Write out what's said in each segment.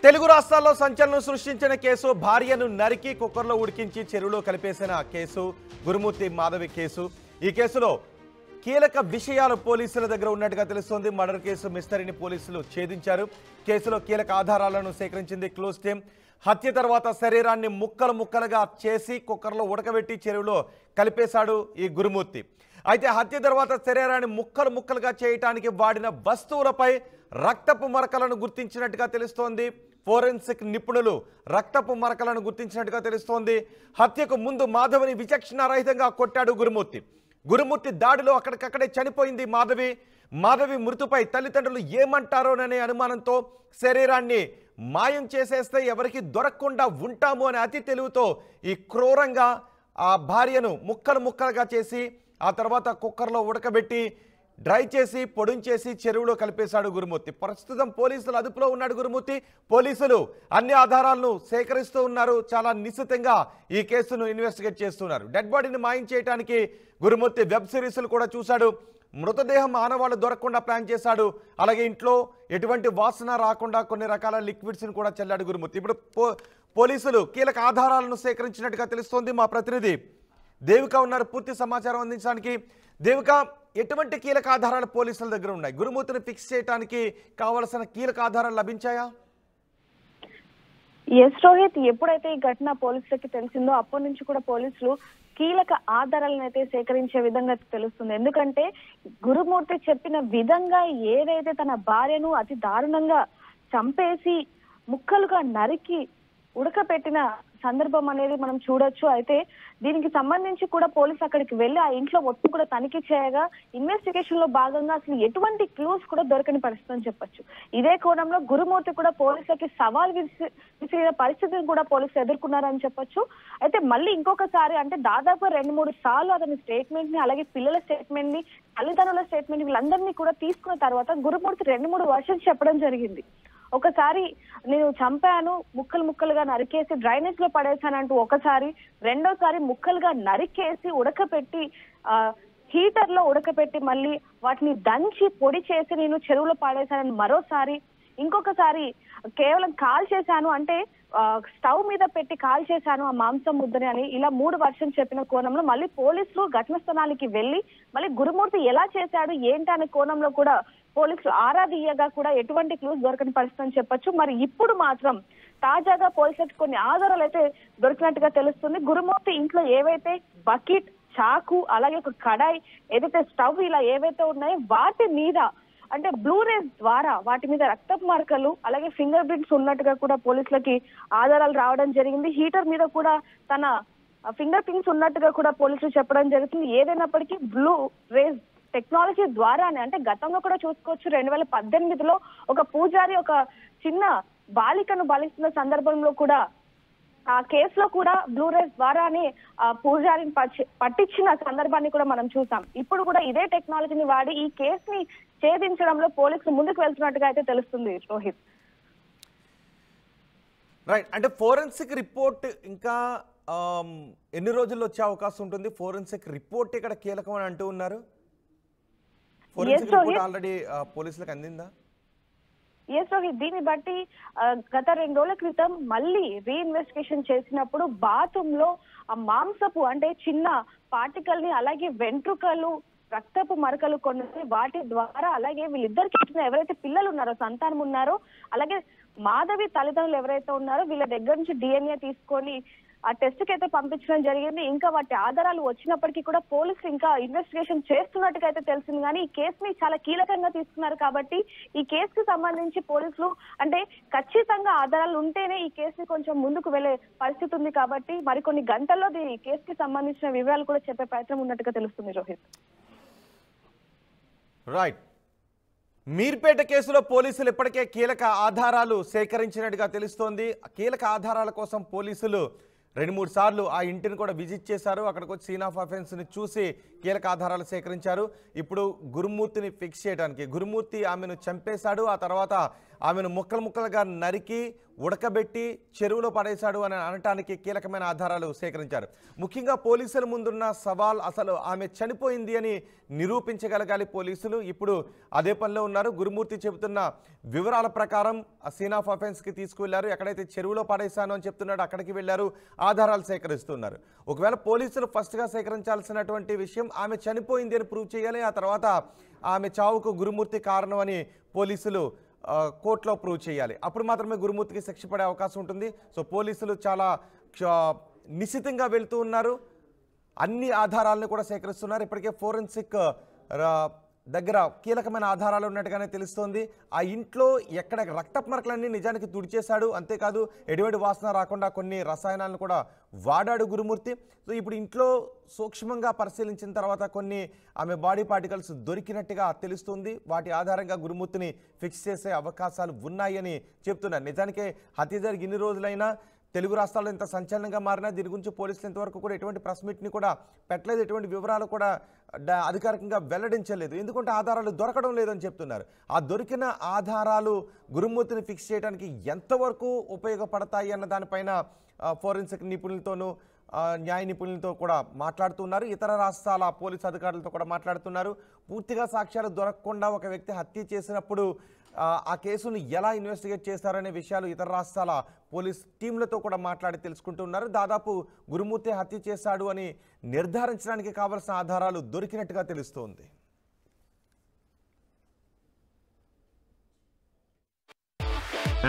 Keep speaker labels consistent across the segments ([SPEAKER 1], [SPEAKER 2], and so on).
[SPEAKER 1] తెలుగు రాష్ట్రాల్లో సంచలనం సృష్టించిన కేసు భార్యను నరికి కుక్కర్లో ఉడికించి చెరువులో కలిపేసిన కేసు గురుమూర్తి మాధవి కేసు. ఈ కేసులో కీలక విషయాలు పోలీసుల దగ్గర ఉన్నట్టుగా తెలుస్తోంది. మర్డర్ కేసు మిస్టరీని పోలీసులు ఛేదించారు. కేసులో కీలక ఆధారాలను సేకరించింది క్లోజ్ టీమ్. హత్య తర్వాత శరీరాన్ని ముక్కలు ముక్కలుగా చేసి కుక్కర్లో ఉడకబెట్టి చెరువులో కలిపేశాడు ఈ గురుమూర్తి. అయితే హత్య తర్వాత శరీరాన్ని ముక్కలు ముక్కలుగా చేయడానికి వాడిన వస్తువులపై రక్తపు మరకలను గుర్తించినట్టుగా తెలుస్తోంది. ఫోరెన్సిక్ నిపుణులు రక్తపు మరకలను గుర్తించినట్టుగా తెలుస్తోంది. హత్యకు ముందు మాధవిని విచక్షణారహితంగా కొట్టాడు గురుమూర్తి దాడిలో అక్కడికక్కడే చనిపోయింది మాధవి మృతిపై తల్లిదండ్రులు ఏమంటారోననే అనుమానంతో శరీరాన్ని మాయం చేసేస్తే ఎవరికి దొరకకుండా ఉంటాము అనే అతి తెలివితో ఈ క్రూరంగా ఆ భార్యను ముక్కలు ముక్కలుగా చేసి ఆ తర్వాత కుక్కర్లో ఉడకబెట్టి డ్రై చేసి పొడించేసి చెరువులో కలిపేశాడు గురుమూర్తి. ప్రస్తుతం పోలీసులు అదుపులో ఉన్నాడు గురుమూర్తి. పోలీసులు అన్ని ఆధారాలను సేకరిస్తూ ఉన్నారు. చాలా నిశ్చితంగా ఈ కేసును ఇన్వెస్టిగేట్ చేస్తున్నారు. డెడ్ బాడీని మాయం చేయడానికి గురుమూర్తి వెబ్ సిరీస్లు కూడా చూశాడు. మృతదేహం ఆనవాళ్లు దొరకకుండా ప్లాన్ చేశాడు. అలాగే ఇంట్లో ఎటువంటి వాసన రాకుండా కొన్ని రకాల లిక్విడ్స్ని కూడా చల్లాడు గురుమూర్తి. ఇప్పుడు పోలీసులు కీలక ఆధారాలను సేకరించినట్టుగా తెలుస్తోంది. మా ప్రతినిధి దేవిక ఉన్నారు పూర్తి సమాచారం అందించడానికి. దేవిక, ఎటువంటి కీలక ఆధారాలు పోలీసుల దగ్గర ఉన్నాయి? గురుమూర్తిని ఫిక్స్ చేయడానికి కావలసిన కీలక ఆధారాలు లభించాయా?
[SPEAKER 2] ఎస్ రోహిత్, ఎప్పుడైతే ఈ ఘటన పోలీసులకి తెలిసిందో అప్పటి నుంచి కూడా పోలీసులు కీలక ఆధారాలను అయితే సేకరించే విధంగా తెలుస్తుంది. ఎందుకంటే గురుమూర్తి చెప్పిన విధంగా ఏదైతే తన భార్యను అతి దారుణంగా చంపేసి ముక్కలుగా నరికి ఉడకపెట్టిన సందర్భం అనేది మనం చూడొచ్చు. అయితే దీనికి సంబంధించి కూడా పోలీసు అక్కడికి వెళ్ళి ఆ ఇంట్లో మొత్తం కూడా తనిఖీ చేయగా ఇన్వెస్టిగేషన్ లో భాగంగా అసలు ఎటువంటి క్లూస్ కూడా దొరకని పరిస్థితి అని చెప్పొచ్చు. ఇదే కోణంలో గురుమూర్తి కూడా పోలీసులకి సవాల్ విసిరిన పరిస్థితిని కూడా పోలీసులు ఎదుర్కొన్నారని చెప్పొచ్చు. అయితే మళ్ళీ ఇంకొకసారి అంటే దాదాపు 2-3 సార్లు అతని స్టేట్మెంట్ ని అలాగే పిల్లల స్టేట్మెంట్ ని తల్లిదండ్రుల స్టేట్మెంట్ వీళ్ళందరినీ కూడా తీసుకున్న తర్వాత గురుమూర్తి 2-3 వర్షన్స్ చెప్పడం జరిగింది. ఒకసారి నేను చంపాను, ముక్కలు ముక్కలుగా నరికేసి డ్రైనేజ్ లో పడేశానంటూ ఒకసారి, రెండోసారి ముక్కలుగా నరికేసి ఉడకపెట్టి హీటర్ లో ఉడకపెట్టి మళ్ళీ వాటిని దంచి పొడి చేసి నేను చెరువులో పడేశానని మరోసారి, ఇంకొకసారి కేవలం కాల్ చేశాను అంటే స్టవ్ మీద పెట్టి కాల్ చేశాను ఆ మాంసం ముద్దని అని ఇలా 3 వర్షం చెప్పిన కోణంలో మళ్ళీ పోలీసులు ఘటన స్థలానికి వెళ్లి మళ్ళీ గురుమూర్తి ఎలా చేశాడు ఏంటి అనే కోణంలో కూడా పోలీసులు ఆరా తీయగా కూడా ఎటువంటి క్లూస్ దొరకని పరిస్థితి అని చెప్పొచ్చు. మరి ఇప్పుడు మాత్రం తాజాగా పోలీసులకు కొన్ని ఆధారాలు అయితే దొరికినట్టుగా తెలుస్తుంది. గురుమూర్తి ఇంట్లో ఏవైతే బకెట్, చాకు అలాగే ఒక కడాయి, ఏదైతే స్టవ్ ఇలా ఏవైతే ఉన్నాయో వాటి మీద అంటే బ్లూ రేస్ ద్వారా వాటి మీద రక్తపు మరకలు అలాగే ఫింగర్ ప్రింట్స్ ఉన్నట్టుగా కూడా పోలీసులకి ఆధారాలు రావడం జరిగింది. హీటర్ మీద కూడా తన ఫింగర్ ప్రింట్స్ ఉన్నట్టుగా కూడా పోలీసులు చెప్పడం జరుగుతుంది. ఏదైనప్పటికీ బ్లూ రేస్ టెక్నాలజీ ద్వారానే అంటే గతంలో కూడా చూసుకోవచ్చు 2018లో ఒక పూజారి ఒక చిన్న బాలికను బలిస్తున్న సందర్భంలో కూడా ఆ కేసులో కూడా బ్లూ రేస్ ద్వారానే ఆ పూజారిని పట్టించిన సందర్భాన్ని కూడా మనం చూసాం. ఇప్పుడు కూడా ఇదే టెక్నాలజీని వాడి ఈ కేసుని ఛేదించడంలో పోలీసులు ముందుకు వెళ్తున్నట్టుగా అయితే తెలుస్తుంది రోహిత్.
[SPEAKER 1] రైట్, అంటే ఫోరెన్సిక్ రిపోర్ట్ ఇంకా ఎన్ని రోజుల్లో వచ్చే అవకాశం ఉంటుంది? ఫోరెన్సిక్ రిపోర్ట్ ఇక్కడ కీలకం అని అంటూ ఉన్నారు. ఫోరెన్సిక్ రిపోర్ట్ ఆల్రెడీ పోలీసులకు అందిందా?
[SPEAKER 2] ఎస్ రోహిత్, దీన్ని బట్టి గత 2 రోజుల క్రితం మళ్ళీ రీఇన్వెస్టిగేషన్ చేసినప్పుడు బాత్రూమ్ లో ఆ మాంసపు అంటే చిన్న పార్టికల్ ని అలాగే వెంట్రుకలు, రక్తపు మరకలు కొన్ని వాటి ద్వారా అలాగే వీళ్ళిద్దరికి ఇచ్చిన ఎవరైతే పిల్లలు ఉన్నారో సంతానం ఉన్నారో అలాగే మాధవి తల్లిదండ్రులు ఎవరైతే ఉన్నారో వీళ్ళ దగ్గర నుంచి DNA తీసుకొని ఆ టెస్ట్ కి అయితే పంపించడం జరిగింది. ఇంకా వాటి ఆధారాలు వచ్చినప్పటికీ కూడా పోలీసులు ఇంకా ఇన్వెస్టిగేషన్ చేస్తున్నట్టుగా అయితే తెలిసింది. కానీ ఈ కేసుని చాలా కీలకంగా తీసుకున్నారు కాబట్టి ఈ కేసుకి సంబంధించి పోలీసులు అంటే ఖచ్చితంగా ఆధారాలు ఉంటేనే ఈ కేసుని కొంచెం ముందుకు వెళ్లే పరిస్థితి ఉంది కాబట్టి మరికొన్ని గంటల్లో ఈ కేసుకి సంబంధించిన వివరాలు కూడా చెప్పే ప్రయత్నం ఉన్నట్టుగా తెలుస్తుంది రోహిత్.
[SPEAKER 1] రైట్, మీర్పేట కేసులో పోలీసులు ఇప్పటికే కీలక ఆధారాలు సేకరించినట్టుగా తెలుస్తోంది. కీలక ఆధారాల కోసం పోలీసులు 2-3 సార్లు ఆ ఇంటిని కూడా విజిట్ చేశారు. అక్కడికి వచ్చి సీన్ ఆఫ్ అఫెన్స్ని చూసి కీలక ఆధారాలు సేకరించారు. ఇప్పుడు గురుమూర్తిని ఫిక్స్ చేయడానికి గురుమూర్తి ఆమెను చంపేశాడు. ఆ తర్వాత ఆమెను ముక్కలు ముక్కలుగా నరికి ఉడకబెట్టి చెరువులో పడేశాడు అని అనటానికి కీలకమైన ఆధారాలు సేకరించారు. ముఖ్యంగా పోలీసుల ముందున్న సవాల్ అసలు ఆమె చనిపోయింది అని నిరూపించగలగాలి పోలీసులు. ఇప్పుడు అదే పనిలో ఉన్నారు. గురుమూర్తి చెబుతున్న వివరాల ప్రకారం సీన్ ఆఫ్ అఫెన్స్కి తీసుకువెళ్లారు. ఎక్కడైతే చెరువులో పడేశాను అని చెప్తున్నాడు అక్కడికి వెళ్లారు, ఆధారాలు సేకరిస్తున్నారు. ఒకవేళ పోలీసులు ఫస్ట్గా సేకరించాల్సినటువంటి విషయం ఆమె చనిపోయింది అని ప్రూవ్ చేయాలి. ఆ తర్వాత ఆమె చావుకు గురుమూర్తి కారణం అని పోలీసులు కోర్టులో ప్రూవ్ చేయాలి. అప్పుడు మాత్రమే గురుమూర్తికి శిక్ష పడే అవకాశం ఉంటుంది. సో పోలీసులు చాలా నిశితంగా వెళ్తూ ఉన్నారు. అన్ని ఆధారాలను కూడా సేకరిస్తున్నారు. ఇప్పటికే ఫోరెన్సిక్ దగ్గర కీలకమైన ఆధారాలు ఉన్నట్టుగానే తెలుస్తోంది. ఆ ఇంట్లో ఎక్కడ రక్తపు మరకలన్నీ నిజానికి తుడిచేశాడు. అంతేకాదు ఎటువంటి వాసన రాకుండా కొన్ని రసాయనాలను కూడా వాడాడు గురుమూర్తి. సో ఇప్పుడు ఇంట్లో సూక్ష్మంగా పరిశీలించిన తర్వాత కొన్ని ఆమె బాడీ పార్టికల్స్ దొరికినట్టుగా తెలుస్తుంది. వాటి ఆధారంగా గురుమూర్తిని ఫిక్స్ చేసే అవకాశాలు ఉన్నాయని చెప్తున్నారు. నిజానికి హత్య జరిగి ఇన్ని రోజులైనా తెలుగు రాష్ట్రాల్లో ఇంత సంచలనంగా మారినా దీని గురించి పోలీసులు ఇంతవరకు కూడా ఎటువంటి ప్రెస్ మీట్ని కూడా పెట్టలేదు. ఎటువంటి వివరాలు కూడా అధికారికంగా వెల్లడించలేదు. ఎందుకంటే ఆధారాలు దొరకడం లేదని చెప్తున్నారు. ఆ దొరికిన ఆధారాలు గురుమూర్తిని ఫిక్స్ చేయడానికి ఎంతవరకు ఉపయోగపడతాయి అన్న దానిపైన ఫోరెన్సిక్ నిపుణులతోనూ న్యాయ నిపుణులతో కూడా మాట్లాడుతున్నారు. ఇతర రాష్ట్రాల పోలీసు అధికారులతో కూడా మాట్లాడుతున్నారు. పూర్తిగా సాక్ష్యాలు దొరకకుండా ఒక వ్యక్తి హత్య చేసినప్పుడు ఆ కేసును ఎలా ఇన్వెస్టిగేట్ చేస్తారనే విషయాలు ఇతర రాష్ట్రాల పోలీస్ టీంలతో కూడా మాట్లాడి తెలుసుకుంటున్నారు. దాదాపు గురుమూర్తి హత్య చేశాడు అని నిర్ధారించడానికి కావలసిన ఆధారాలు దొరికినట్టుగా తెలుస్తోంది.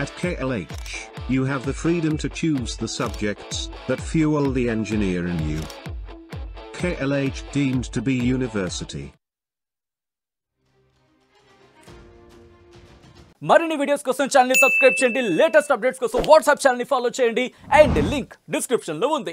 [SPEAKER 3] At KLH, you have the freedom to choose the subjects that fuel the engineer in you. KLH deemed to be university.
[SPEAKER 4] మరిన్ని వీడియోస్ కోసం ఛానల్ ని సబ్స్క్రైబ్ చేయండి. లేటెస్ట్ అప్డేట్స్ కోసం వాట్సాప్ ఛానల్ ని ఫాలో చేయండి. అండ్ లింక్ డిస్క్రిప్షన్ లో ఉంది.